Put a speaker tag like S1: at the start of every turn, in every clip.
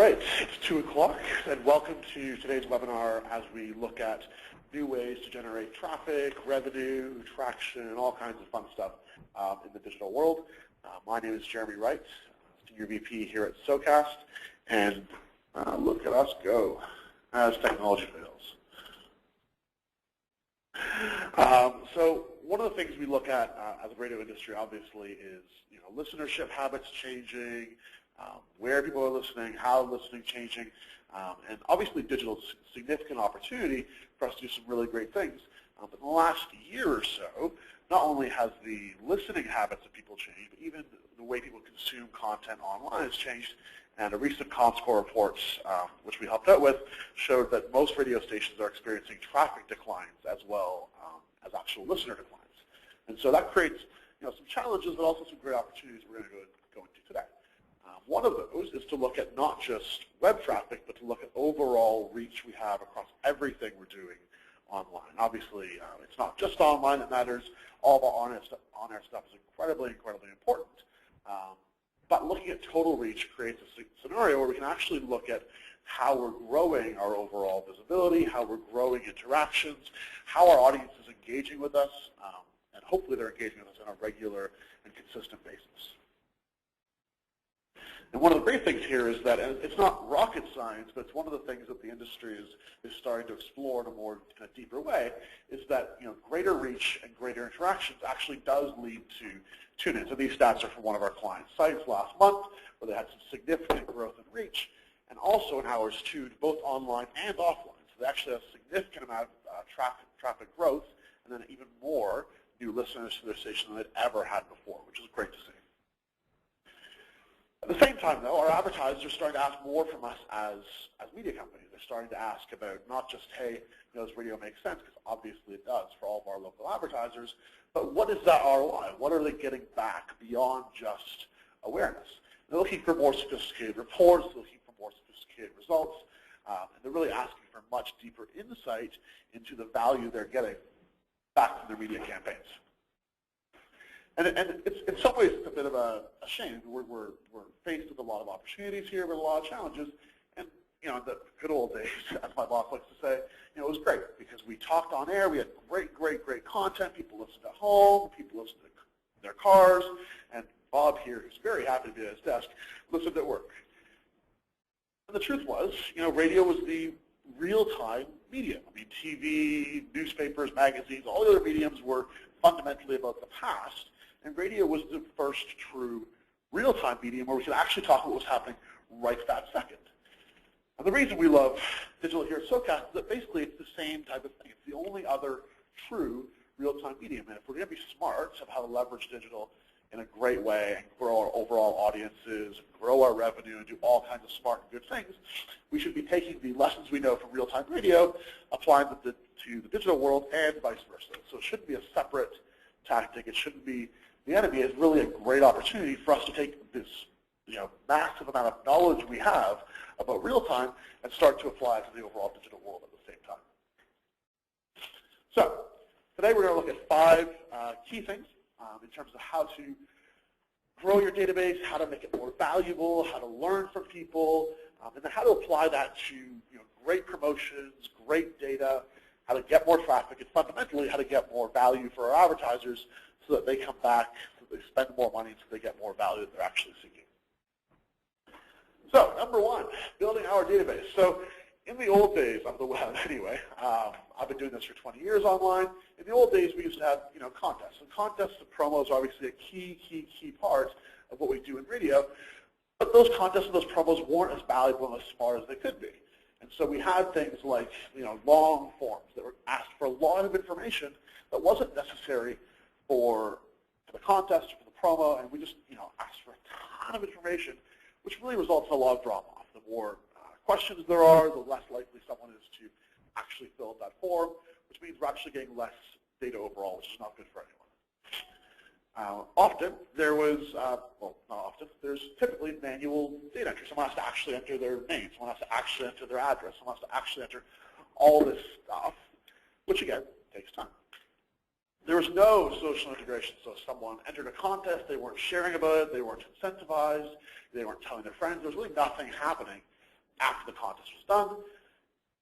S1: right, it's 2 o'clock, and welcome to today's webinar as we look at new ways to generate traffic, revenue, traction, and all kinds of fun stuff in the digital world. My name is Jeremy Wright, Senior VP here at SoCast, and look at us go as technology fails. So one of the things we look at as a radio industry, obviously, is listenership habits changing, where people are listening, how listening changing, and obviously digital is a significant opportunity for us to do some really great things. But in the last year or so, not only has the listening habits of people changed, but even the way people consume content online has changed. And a recent Comscore report, which we helped out with, showed that most radio stations are experiencing traffic declines as well as actual listener declines. And so that creates some challenges, but also some great opportunities we're going to go into today. One of those is to look at not just web traffic, but to look at overall reach we have across everything we're doing online. Obviously, it's not just online that matters. All of our on-air stuff is incredibly, incredibly important. But looking at total reach creates a scenario where we can actually look at how we're growing our overall visibility, how we're growing interactions, how our audience is engaging with us, and hopefully they're engaging with us on a regular and consistent basis. And one of the great things here is that, and it's not rocket science, but it's one of the things that the industry is starting to explore in a deeper way, is that greater reach and greater interactions actually does lead to tune-in. So these stats are from one of our client sites last month, where they had some significant growth in reach, and also in hours tuned, both online and offline. So they actually have a significant amount of traffic growth, and then even more new listeners to their station than they'd ever had before, which is great to see. At the same time, though, our advertisers are starting to ask more from us as media companies. They're starting to ask about not just, hey, does radio make sense? Because obviously it does for all of our local advertisers, but what is that ROI? What are they getting back beyond just awareness? They're looking for more sophisticated reports, they're looking for more sophisticated results, and they're really asking for much deeper insight into the value they're getting back from their media campaigns. And it's, in some ways, it's a bit of a shame. We're faced with a lot of opportunities here, but a lot of challenges. And the good old days, as my boss likes to say, it was great because we talked on air. We had great content. People listened at home. People listened in their cars. And Bob here, who's very happy to be at his desk, listened at work. And the truth was, radio was the real-time medium. I mean, TV, newspapers, magazines, all the other mediums were fundamentally about the past. And radio was the first true real-time medium where we could actually talk about what was happening right that second. And the reason we love digital here at SoCast is that basically it's the same type of thing. It's the only other true real-time medium. And if we're going to be smart of how to leverage digital in a great way and grow our overall audiences, grow our revenue, and do all kinds of smart and good things, we should be taking the lessons we know from real-time radio, applying them to the digital world, and vice versa. So it shouldn't be a separate tactic. It shouldn't be the enemy. It's really a great opportunity for us to take this massive amount of knowledge we have about real-time and start to apply it to the overall digital world at the same time. So today we're going to look at 5 key things in terms of how to grow your database, how to make it more valuable, how to learn from people, and then how to apply that to great promotions, great data, how to get more traffic, and fundamentally how to get more value for our advertisers so that they come back, so they spend more money, so they get more value that they're actually seeking. So, number 1, building our database. So, in the old days of the web, anyway, I've been doing this for 20 years online. In the old days, we used to have contests. And contests and promos are obviously a key part of what we do in radio. But those contests and those promos weren't as valuable and as smart as they could be. And so we had things like long forms that were asked for a lot of information that wasn't necessary for the contest or for the promo, and we just asked for a ton of information, which really results in a lot of drop-off. The more questions there are, the less likely someone is to actually fill out that form, which means we're actually getting less data overall, which is not good for anyone. Often, there was, well, not often, there's typically manual data entry. Someone has to actually enter their name. Someone has to actually enter their address. Someone has to actually enter all this stuff, which, again, takes time. There was no social integration, so if someone entered a contest, they weren't sharing about it, they weren't incentivized, they weren't telling their friends, there was really nothing happening after the contest was done.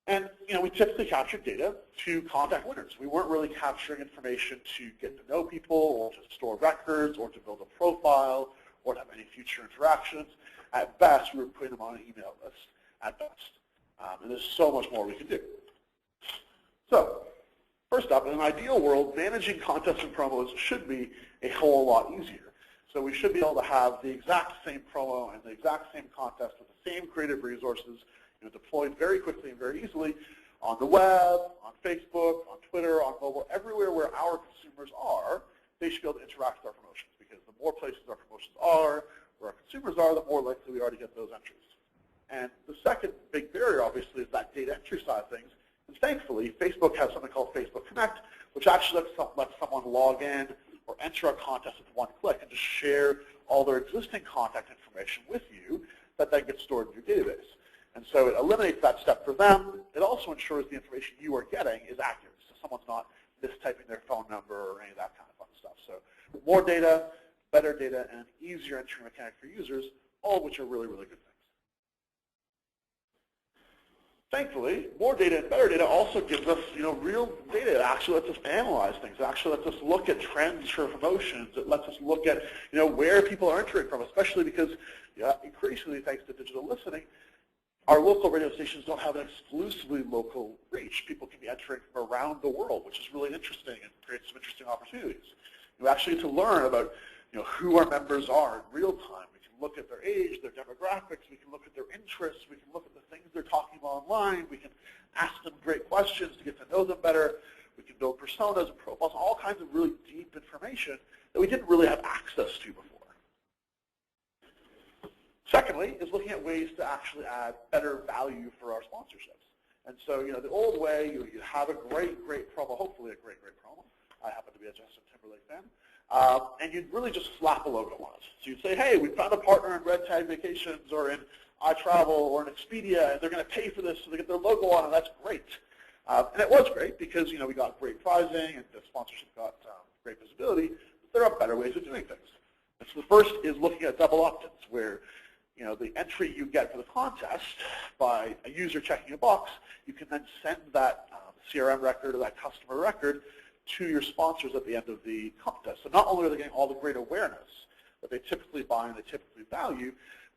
S1: And we typically captured data to contact winners. We weren't really capturing information to get to know people or to store records or to build a profile or to have any future interactions. At best, we were putting them on an email list, at best. And there's so much more we can do. So, first up, in an ideal world, managing contests and promos should be a whole lot easier. So we should be able to have the exact same promo and the exact same contest with the same creative resources deployed very quickly and very easily on the web, on Facebook, on Twitter, on mobile, everywhere where our consumers are, they should be able to interact with our promotions, because the more places our promotions are, where our consumers are, the more likely we are to get those entries. And the second big barrier, obviously, is that data entry side of things. And thankfully, Facebook has something called Facebook Connect, which actually lets someone log in or enter a contest with one click and just share all their existing contact information with you that then gets stored in your database. And so it eliminates that step for them. It also ensures the information you are getting is accurate, so someone's not mistyping their phone number or any of that kind of fun stuff. So more data, better data, and an easier entry mechanic for users, all of which are really, really good things. Thankfully, more data and better data also gives us, real data. It actually lets us analyze things. It actually lets us look at trends for promotions. It lets us look at, where people are entering from, especially because, increasingly, thanks to digital listening, our local radio stations don't have an exclusively local reach. People can be entering from around the world, which is really interesting and creates some interesting opportunities. You actually get to learn about, who our members are in real time. We can look at their age, their demographics. We can look at their interests. We can look at the things they're talking about online. We can ask them great questions to get to know them better. We can build personas and profiles, all kinds of really deep information that we didn't really have access to before. Secondly, is looking at ways to actually add better value for our sponsorships. And so, the old way, you have a great promo, hopefully a great promo. I happen to be a Justin Timberlake fan. And you'd really just slap a logo on it. So you'd say, hey, we found a partner in Red Tag Vacations or in iTravel or in Expedia, and they're going to pay for this, so they get their logo on, and that's great. And it was great because, we got great prizing and the sponsorship got great visibility, but there are better ways of doing things. And so the first is looking at double opt-ins, where the entry you get for the contest by a user checking a box, you can then send that CRM record or that customer record to your sponsors at the end of the contest. So not only are they getting all the great awareness that they typically buy and they typically value,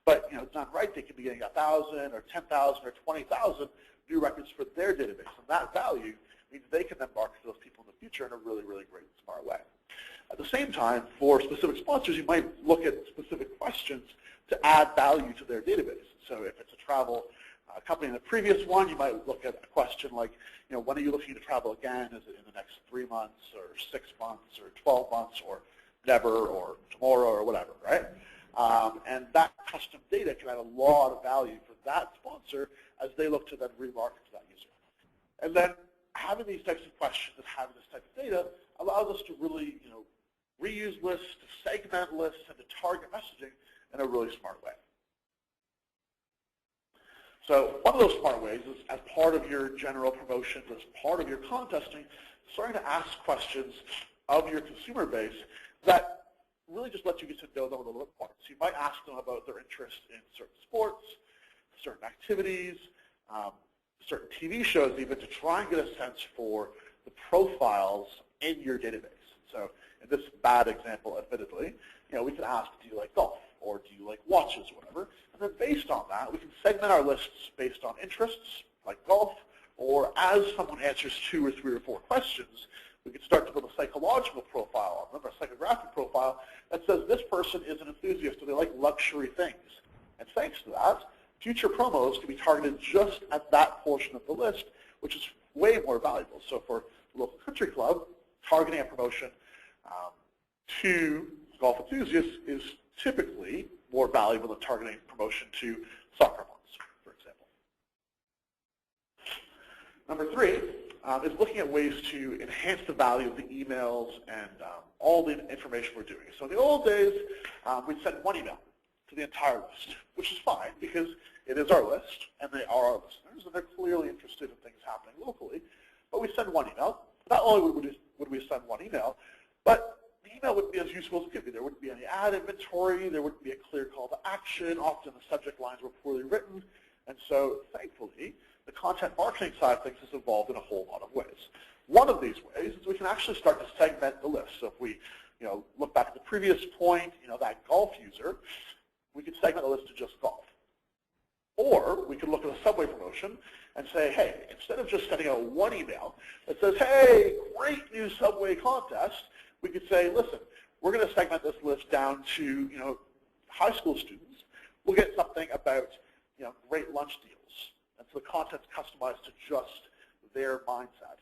S1: but done right, they could be getting 1,000 or 10,000 or 20,000 new records for their database. And that value means they can then market to those people in the future in a really, really great, smart way. At the same time, for specific sponsors, you might look at specific questions to add value to their database. So if it's a travel company in the previous one, you might look at a question like, when are you looking to travel again? Is it in the next 3 months or 6 months or 12 months or never or tomorrow or whatever, right? And that custom data can add a lot of value for that sponsor as they look to then remarket to that user. And then having these types of questions and having this type of data allows us to really, reuse lists, to segment lists, and to target messaging in a really smart way. So one of those smart ways is, as part of your general promotions, as part of your contesting, starting to ask questions of your consumer base that really just let you get to know them a little bit more. So you might ask them about their interest in certain sports, certain activities, certain TV shows even, to try and get a sense for the profiles in your database. So in this bad example, admittedly, we can ask, do you like golf? Or do you like watches, or whatever? And then based on that, we can segment our lists based on interests, like golf, or as someone answers 2 or 3 or 4 questions, we can start to build a psychological profile on them, a psychographic profile, that says this person is an enthusiast, or they like luxury things. And thanks to that, future promos can be targeted just at that portion of the list, which is way more valuable. So for the local country club, targeting a promotion to golf enthusiasts is typically more valuable than targeting promotion to soccer moms, for example. Number 3 is looking at ways to enhance the value of the emails and all the information we're doing. So in the old days, we'd send one email to the entire list, which is fine because it is our list and they are our listeners and they're clearly interested in things happening locally. But we send one email. Not only would we send one email, but the email wouldn't be as useful as it could be. There wouldn't be any ad inventory. There wouldn't be a clear call to action. Often the subject lines were poorly written. And so, thankfully, the content marketing side of things has evolved in a whole lot of ways. One of these ways is we can actually start to segment the list. So if we look back at the previous point, that golf user, we could segment the list to just golf. Or we could look at a Subway promotion and say, hey, instead of just sending out one email that says, hey, great new Subway contest, we could say, listen, we're going to segment this list down to high school students. We'll get something about great lunch deals. And so the content's customized to just their mindset.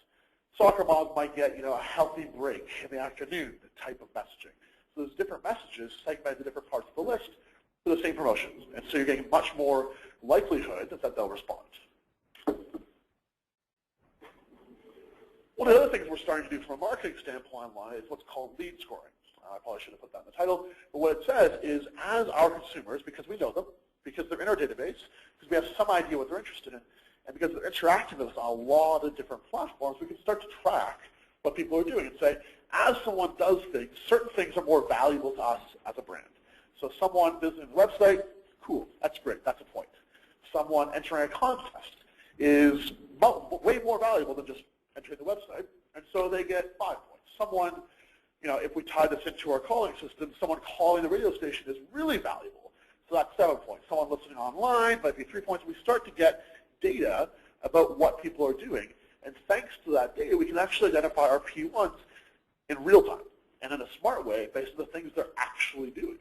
S1: Soccer moms might get a healthy break in the afternoon type of messaging. So there's different messages segmented to different parts of the list for the same promotions. And so you're getting much more likelihood that they'll respond. One of the other things we're starting to do from a marketing standpoint online is what's called lead scoring. I probably should have put that in the title. But what it says is, as our consumers, because we know them, because they're in our database, because we have some idea what they're interested in, and because they're interacting with us on a lot of different platforms, we can start to track what people are doing and say, as someone does things, certain things are more valuable to us as a brand. So someone visiting the website, cool, that's great, that's a point. Someone entering a contest is way more valuable than just entering the website, and so they get 5 points. Someone, if we tie this into our calling system, someone calling the radio station is really valuable, so that's 7 points. Someone listening online might be 3 points. We start to get data about what people are doing, and thanks to that data, we can actually identify our P1s in real time and in a smart way based on the things they're actually doing.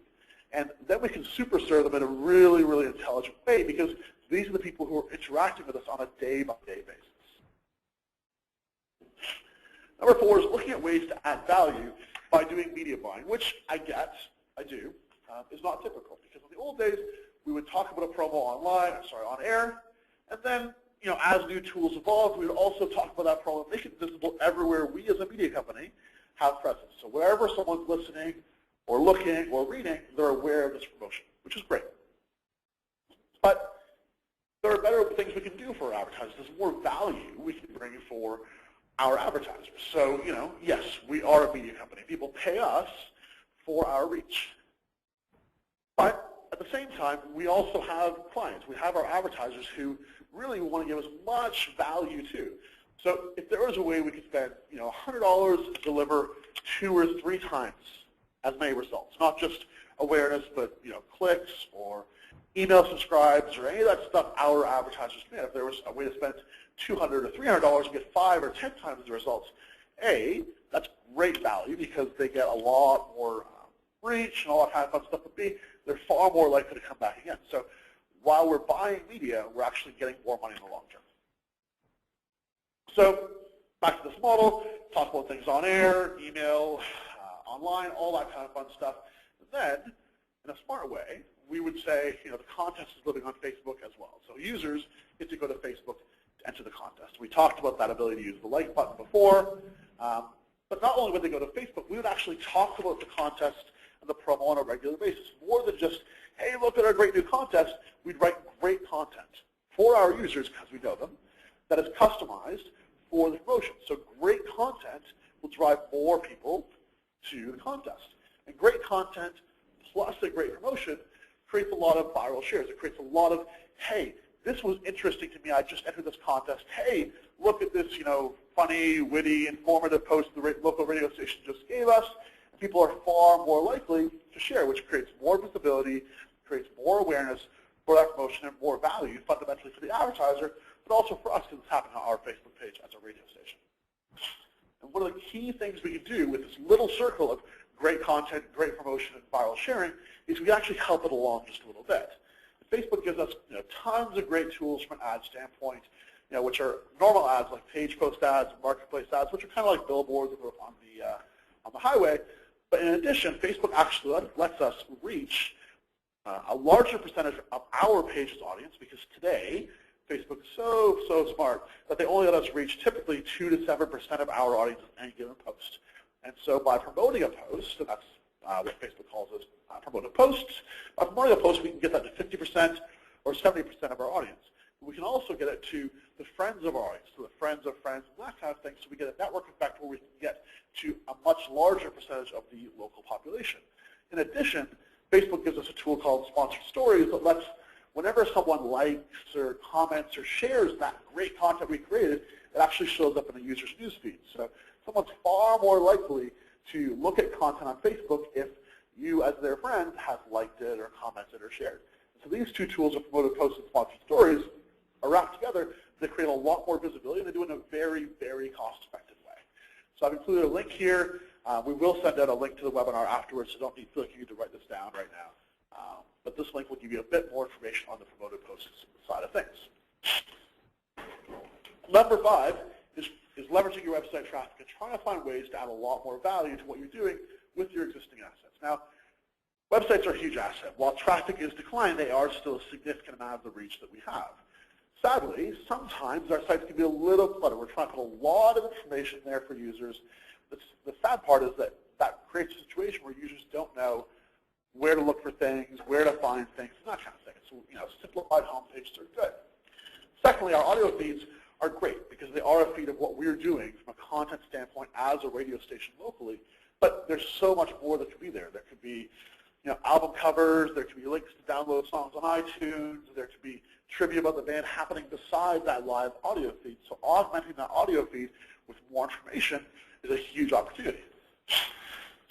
S1: And then we can super serve them in a really, really intelligent way, because these are the people who are interacting with us on a day-by-day basis. Number 4 is looking at ways to add value by doing media buying, which I do, is not typical. Because in the old days, we would talk about a promo on air, and then, as new tools evolved, we would also talk about that promo and make it visible everywhere we as a media company have presence. So wherever someone's listening or looking or reading, they're aware of this promotion, which is great. But there are better things we can do for our advertisers. There's more value we can bring for our advertisers. So, yes, we are a media company. People pay us for our reach. But at the same time, we also have clients. We have our advertisers who really want to give us much value too. So if there was a way we could spend, $100 to deliver 2 or 3 times as many results, not just awareness, but clicks or email subscribes or any of that stuff our advertisers can. If there was a way to spend $200 or $300 and get 5 or 10 times the results, A, that's great value because they get a lot more reach and all that kind of fun stuff, but B, they're far more likely to come back again. So while we're buying media, we're actually getting more money in the long term. So back to this model, talk about things on air, email, online, all that kind of fun stuff. And then, in a smart way, we would say, the contest is living on Facebook as well. So users get to go to Facebook to enter the contest. We talked about that ability to use the like button before. But not only would they go to Facebook, we would actually talk about the contest and the promo on a regular basis. More than just, hey, look at our great new contest, we'd write great content for our users, because we know them, that is customized for the promotion. So great content will drive more people to the contest. And great content plus a great promotion creates a lot of viral shares. It creates a lot of, hey, this was interesting to me, I just entered this contest. Hey, look at this, funny, witty, informative post the local radio station just gave us. And people are far more likely to share, which creates more visibility, creates more awareness for that promotion and more value fundamentally for the advertiser, but also for us because it's happening on our Facebook page as a radio station. And one of the key things we can do with this little circle of great content, great promotion, and viral sharing is we actually help it along just a little bit. Facebook gives us tons of great tools from an ad standpoint, which are normal ads like page post ads, marketplace ads, which are kind of like billboards on the highway. But in addition, Facebook actually lets us reach a larger percentage of our page's audience, because today Facebook is so smart that they only let us reach typically 2 to 7% of our audience in any given post. And so by promoting a post, and that's what Facebook calls us promoted posts, by promoting a post we can get that to 50% or 70% of our audience. We can also get it to the friends of our audience, to the friends of friends, and that kind of thing, so we get a network effect where we can get to a much larger percentage of the local population. In addition, Facebook gives us a tool called Sponsored Stories that lets whenever someone likes or comments or shares that great content we created, it actually shows up in the user's newsfeed. So someone's far more likely to look at content on Facebook if you, as their friend, have liked it or commented or shared. So these two tools of promoted posts and sponsored stories are wrapped together. They create a lot more visibility, and they do it in a very, very cost-effective way. So I've included a link here. We will send out a link to the webinar afterwards, so don't feel like you need to write this down right now. But this link will give you a bit more information on the promoted posts side of things. Number 5 is leveraging your website traffic and trying to find ways to add a lot more value to what you're doing with your existing assets. Now, websites are a huge asset. While traffic is declining, they are still a significant amount of the reach that we have. Sadly, sometimes our sites can be a little cluttered. We're trying to put a lot of information there for users. The sad part is that that creates a situation where users don't know where to look for things, where to find things, and that kind of thing. So, simplified homepages are good. Secondly, our audio feeds are great because they are a feed of what we're doing from a content standpoint as a radio station locally, but there's so much more that could be there. There could be album covers, there could be links to download songs on iTunes, there could be trivia about the band happening beside that live audio feed. So augmenting that audio feed with more information is a huge opportunity.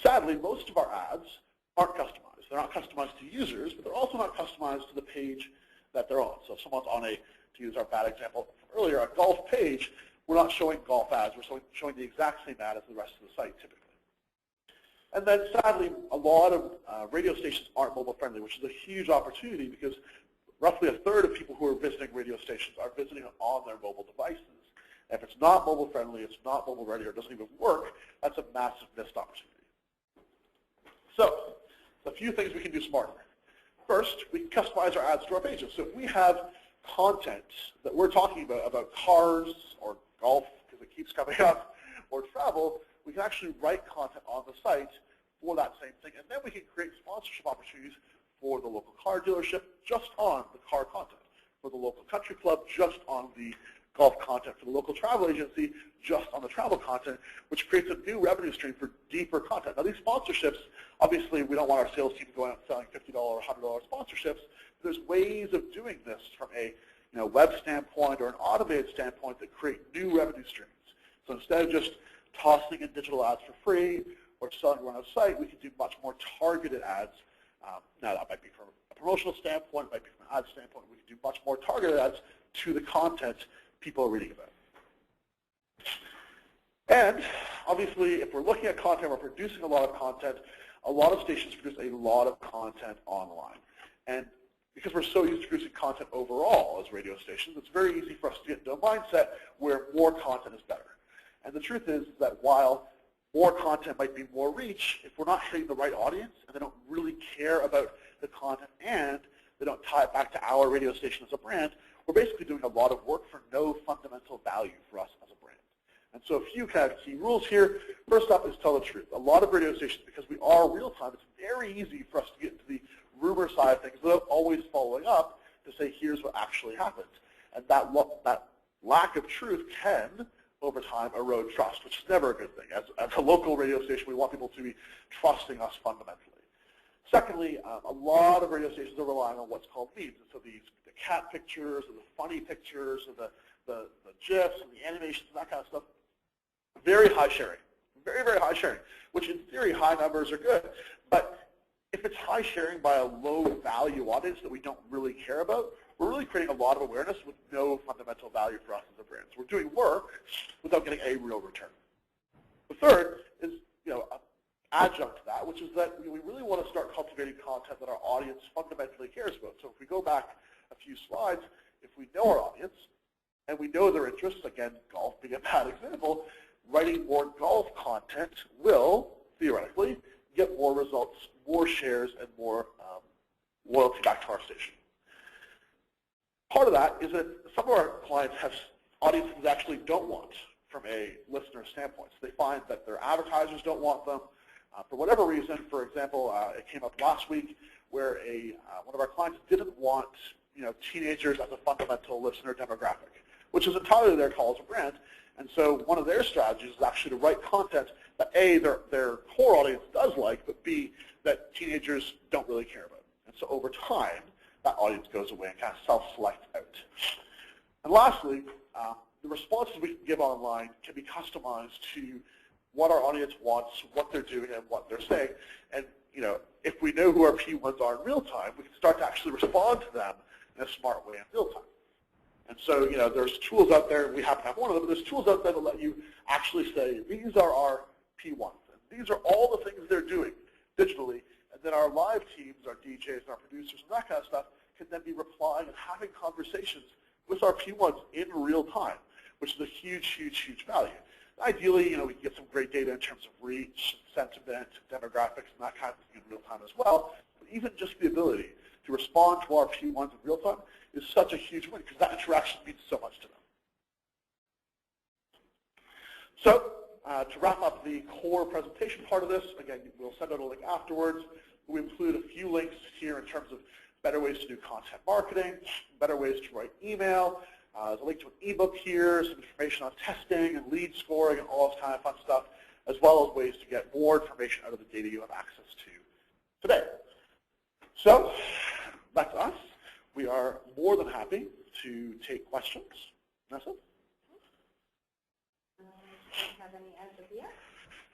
S1: Sadly, most of our ads aren't customized. They're not customized to users, but they're also not customized to the page that they're on. So if someone's on to use our bad example from earlier, a golf page, we're not showing golf ads. We're showing the exact same ad as the rest of the site typically. And then sadly, a lot of radio stations aren't mobile friendly, which is a huge opportunity because roughly a third of people who are visiting radio stations are visiting on their mobile devices. And if it's not mobile friendly, it's not mobile ready, or it doesn't even work, that's a massive missed opportunity. So, a few things we can do smarter. First, we can customize our ads to our pages. So if we have content that we're talking about cars or golf, because it keeps coming up, or travel, we can actually write content on the site for that same thing. And then we can create sponsorship opportunities for the local car dealership just on the car content, for the local country club just on the golf content, for the local travel agency just on the travel content, which creates a new revenue stream for deeper content. Now these sponsorships, obviously we don't want our sales team going out and selling $50 or $100 sponsorships. There's ways of doing this from a web standpoint or an automated standpoint that create new revenue streams. So instead of just tossing in digital ads for free or selling one on a site, we can do much more targeted ads. Now that might be from a promotional standpoint, it might be from an ad standpoint. We can do much more targeted ads to the content people are reading about. And obviously, if we're looking at content, we're producing a lot of content. A lot of stations produce a lot of content online. And because we're so used to producing content overall as radio stations, it's very easy for us to get into a mindset where more content is better. And the truth is that while more content might be more reach, if we're not hitting the right audience and they don't really care about the content and they don't tie it back to our radio station as a brand, we're basically doing a lot of work for no fundamental value for us as a brand. And so a few kind of key rules here. First up is tell the truth. A lot of radio stations, because we are real time, it's very easy for us to get into the rumor side of things without always following up to say, here's what actually happened. And that lack of truth can, over time, erode trust, which is never a good thing. As a local radio station, we want people to be trusting us fundamentally. Secondly, a lot of radio stations are relying on what's called memes. And so the cat pictures and the funny pictures and the GIFs and the animations and that kind of stuff, very high sharing, very, very high sharing, which in theory, high numbers are good. But if it's high sharing by a low value audience that we don't really care about, we're really creating a lot of awareness with no fundamental value for us as a brand. So we're doing work without getting a real return. The third is, an adjunct to that, which is that we really want to start cultivating content that our audience fundamentally cares about. So if we go back a few slides, if we know our audience and we know their interests, again, golf being a bad example, writing more golf content will, theoretically, get more results, more shares, and more loyalty back to our station. Part of that is that some of our clients have audiences that actually don't want from a listener standpoint. So they find that their advertisers don't want them. For whatever reason, for example, it came up last week where one of our clients didn't want teenagers as a fundamental listener demographic, which is entirely their call as a brand. And so one of their strategies is actually to write content that A, their core audience does like, but B, that teenagers don't really care about. And so over time, that audience goes away and kind of self-select out. And lastly, the responses we can give online can be customized to what our audience wants, what they're doing, and what they're saying. And if we know who our P1s are in real time, we can start to actually respond to them in a smart way in real time. And so, there's tools out there, we happen to have one of them, but there's tools out there that let you actually say, these are our P1s, and these are all the things they're doing digitally, and then our live teams, our DJs and our producers and that kind of stuff, can then be replying and having conversations with our P1s in real time, which is a huge, huge, huge value. Ideally, we can get some great data in terms of reach, sentiment, demographics, and that kind of thing in real time as well. But even just the ability to respond to our P1s in real time is such a huge win because that interaction means so much to them. So to wrap up the core presentation part of this, again, we'll send out a link afterwards. We include a few links here in terms of better ways to do content marketing, better ways to write email. There's a link to an ebook here, some information on testing and lead scoring and all this kind of fun stuff, as well as ways to get more information out of the data you have access to today. So that's us. We are more than happy to take questions. Nessa?
S2: Don't have any answers here.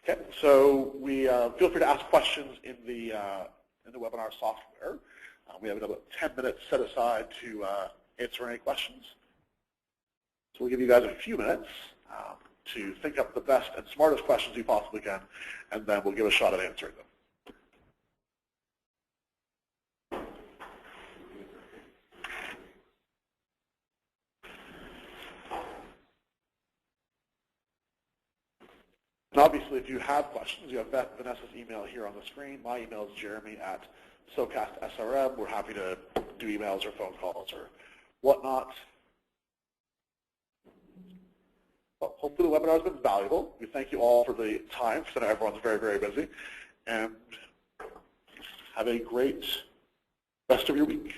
S1: Okay, so we feel free to ask questions in the webinar software. We have about 10 minutes set aside to answer any questions. So we'll give you guys a few minutes to think up the best and smartest questions you possibly can, and then we'll give a shot at answering them. And obviously, if you have questions, you have Vanessa's email here on the screen. My email is jeremy@SoCastSRM. We're happy to do emails or phone calls or whatnot. Well, hopefully the webinar has been valuable. We thank you all for the time, because I know everyone's very, very busy. And have a great rest of your week.